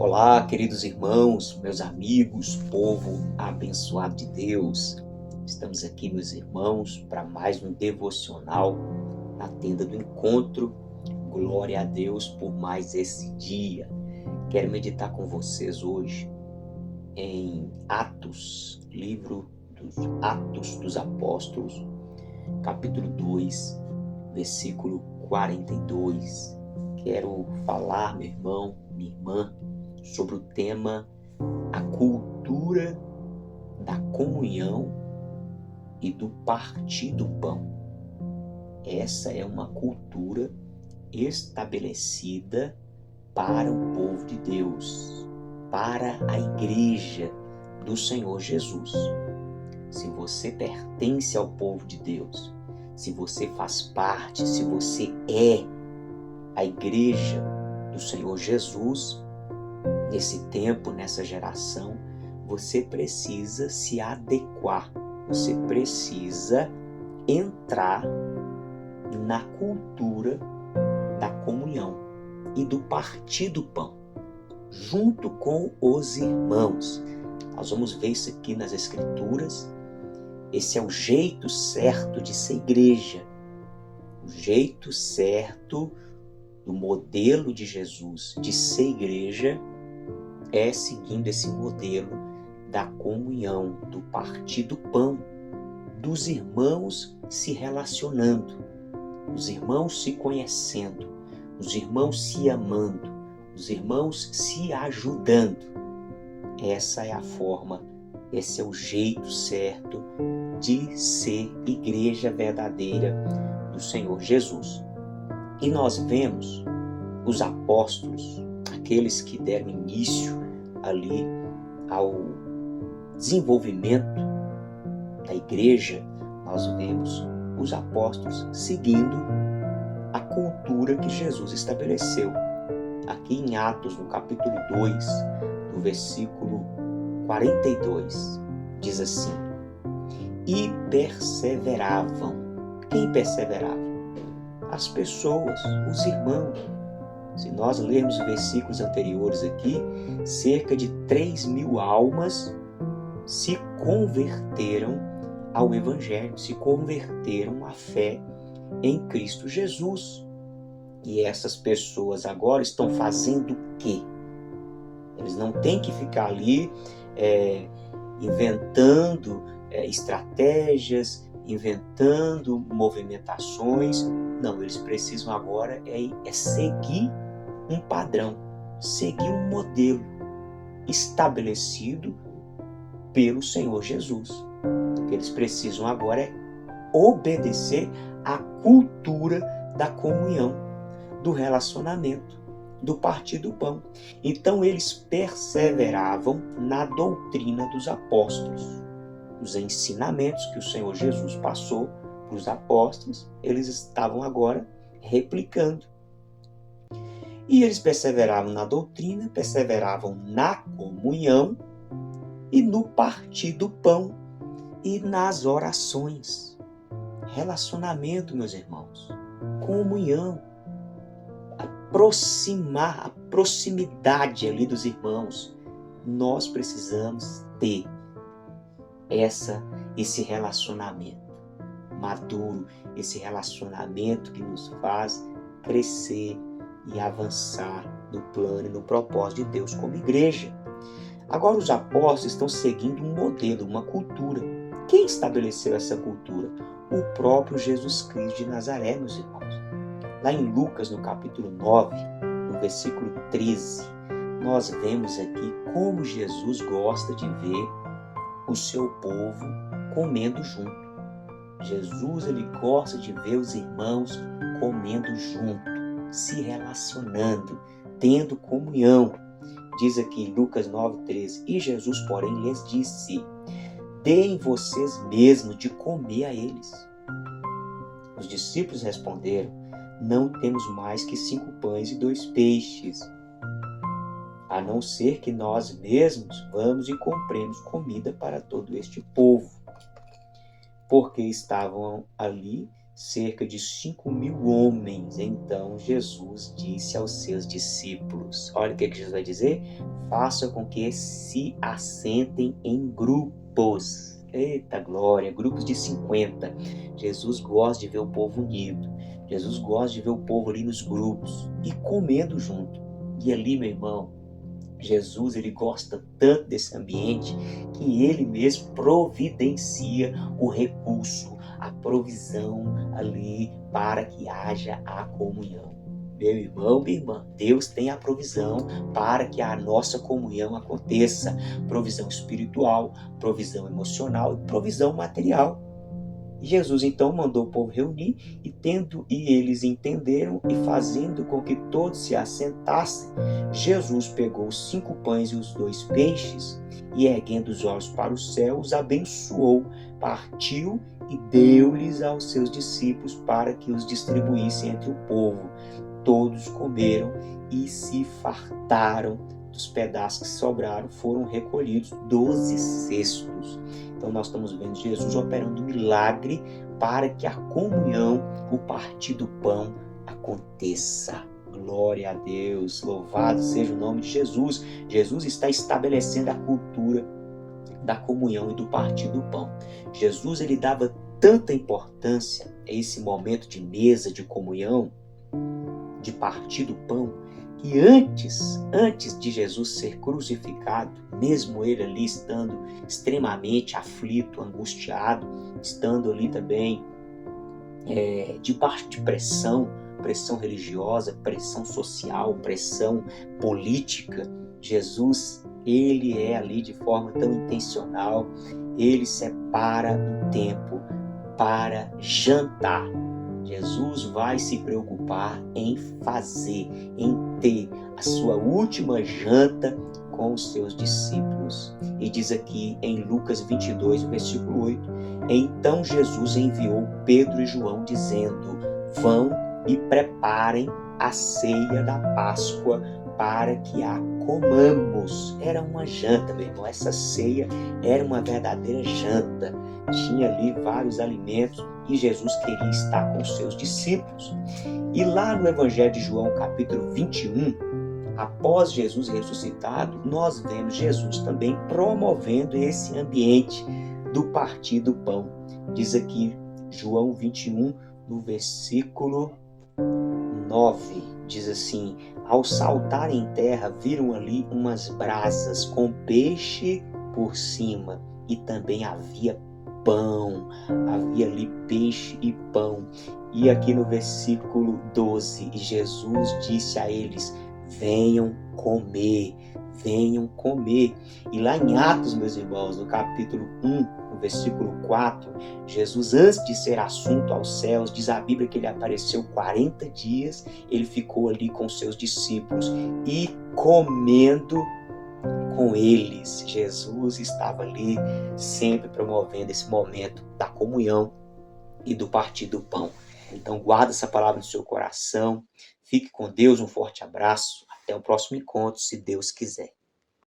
Olá, queridos irmãos, meus amigos, povo abençoado de Deus. Estamos aqui, meus irmãos, para mais um devocional na tenda do encontro. Glória a Deus por mais esse dia. Quero meditar com vocês hoje em Atos, livro dos Atos dos Apóstolos, capítulo 2, versículo 42. Quero falar, meu irmão, minha irmã, sobre o tema a cultura da comunhão e do partir do pão. Essa é uma cultura estabelecida para o povo de Deus, para a igreja do Senhor Jesus. Se você pertence ao povo de Deus, se você faz parte, se você é a igreja do Senhor Jesus, nesse tempo, nessa geração, você precisa se adequar, você precisa entrar na cultura da comunhão e do partir do pão, junto com os irmãos. Nós vamos ver isso aqui nas Escrituras. Esse é o jeito certo de ser igreja, o jeito certo do modelo de Jesus de ser igreja é seguindo esse modelo da comunhão, do partir do pão, dos irmãos se relacionando, os irmãos se conhecendo, os irmãos se amando, os irmãos se ajudando. Essa é a forma, esse é o jeito certo de ser igreja verdadeira do Senhor Jesus. E nós vemos os apóstolos, aqueles que deram início ali ao desenvolvimento da igreja, nós vemos os apóstolos seguindo a cultura que Jesus estabeleceu. Aqui em Atos, no capítulo 2, no versículo 42, diz assim: e perseveravam. Quem perseverava? As pessoas, os irmãos. Se nós lermos os versículos anteriores aqui, cerca de 3.000 almas se converteram ao Evangelho, se converteram à fé em Cristo Jesus. E essas pessoas agora estão fazendo o quê? Eles não têm que ficar ali inventando estratégias, inventando movimentações. Não, eles precisam agora seguir um padrão, seguir um modelo estabelecido pelo Senhor Jesus. O que eles precisam agora é obedecer à cultura da comunhão, do relacionamento, do partir do pão. Então eles perseveravam na doutrina dos apóstolos. Os ensinamentos que o Senhor Jesus passou para os apóstolos, eles estavam agora replicando. E eles perseveravam na doutrina, perseveravam na comunhão e no partir do pão e nas orações. Relacionamento, meus irmãos, comunhão, aproximar, a proximidade ali dos irmãos. Nós precisamos ter esse relacionamento maduro, esse relacionamento que nos faz crescer e avançar no plano e no propósito de Deus como igreja. Agora os apóstolos estão seguindo um modelo, uma cultura. Quem estabeleceu essa cultura? O próprio Jesus Cristo de Nazaré, meus irmãos. Lá em Lucas, no capítulo 9, no versículo 13, nós vemos aqui como Jesus gosta de ver o seu povo comendo junto. Jesus, ele gosta de ver os irmãos comendo junto, se relacionando, tendo comunhão. Diz aqui Lucas 9:13, e Jesus, porém, lhes disse: deem vocês mesmos de comer a eles. Os discípulos responderam: não temos mais que 5 pães e 2 peixes, a não ser que nós mesmos vamos e compremos comida para todo este povo. Porque estavam ali cerca de 5.000 homens. Então Jesus disse aos seus discípulos, olha o que Jesus vai dizer: faça com que se assentem em grupos. Eita glória, grupos de 50. Jesus gosta de ver o povo unido. Jesus gosta de ver o povo ali nos grupos e comendo junto. E ali, meu irmão, Jesus, ele gosta tanto desse ambiente que ele mesmo providencia o recurso, a provisão ali para que haja a comunhão. Meu irmão, minha irmã, Deus tem a provisão para que a nossa comunhão aconteça. Provisão espiritual, provisão emocional e provisão material. Jesus então mandou o povo reunir, e eles entenderam, e fazendo com que todos se assentassem, Jesus pegou os 5 pães e os 2 peixes, e erguendo os olhos para o céu, os abençoou, partiu e deu-lhes aos seus discípulos para que os distribuíssem entre o povo. Todos comeram e se fartaram. Dos pedaços que sobraram foram recolhidos 12 cestos. Então nós estamos vendo Jesus operando um milagre para que a comunhão, o partir do pão, aconteça. Glória a Deus, louvado seja o nome de Jesus. Jesus está estabelecendo a cultura da comunhão e do partir do pão. Jesus, ele dava tanta importância a esse momento de mesa, de comunhão, de partir do pão, que antes de Jesus ser crucificado, mesmo ele ali estando extremamente aflito, angustiado, estando ali também debaixo de pressão religiosa, pressão social, pressão política, Jesus, ele é ali de forma tão intencional, ele separa um tempo para jantar. Jesus vai se preocupar em fazer, em ter a sua última janta com os seus discípulos. E diz aqui em Lucas 22, versículo 8, então Jesus enviou Pedro e João dizendo, vão e preparem a ceia da Páscoa para que a comamos. Era uma janta, meu irmão, essa ceia era uma verdadeira janta. Tinha ali vários alimentos e Jesus queria estar com os seus discípulos. E lá no Evangelho de João, capítulo 21, após Jesus ressuscitado, nós vemos Jesus também promovendo esse ambiente do partir do pão. Diz aqui João 21, no versículo 9, diz assim, ao saltar em terra, viram ali umas brasas com peixe por cima e também havia pão, havia ali peixe e pão. E aqui no versículo 12, Jesus disse a eles, venham comer. E lá em Atos, meus irmãos, no capítulo 1, no versículo 4, Jesus, antes de ser assunto aos céus, diz a Bíblia que ele apareceu 40 dias, ele ficou ali com seus discípulos e comendo com eles. Jesus estava ali sempre promovendo esse momento da comunhão e do partir do pão. Então guarda essa palavra no seu coração, fique com Deus, um forte abraço, até o próximo encontro, se Deus quiser.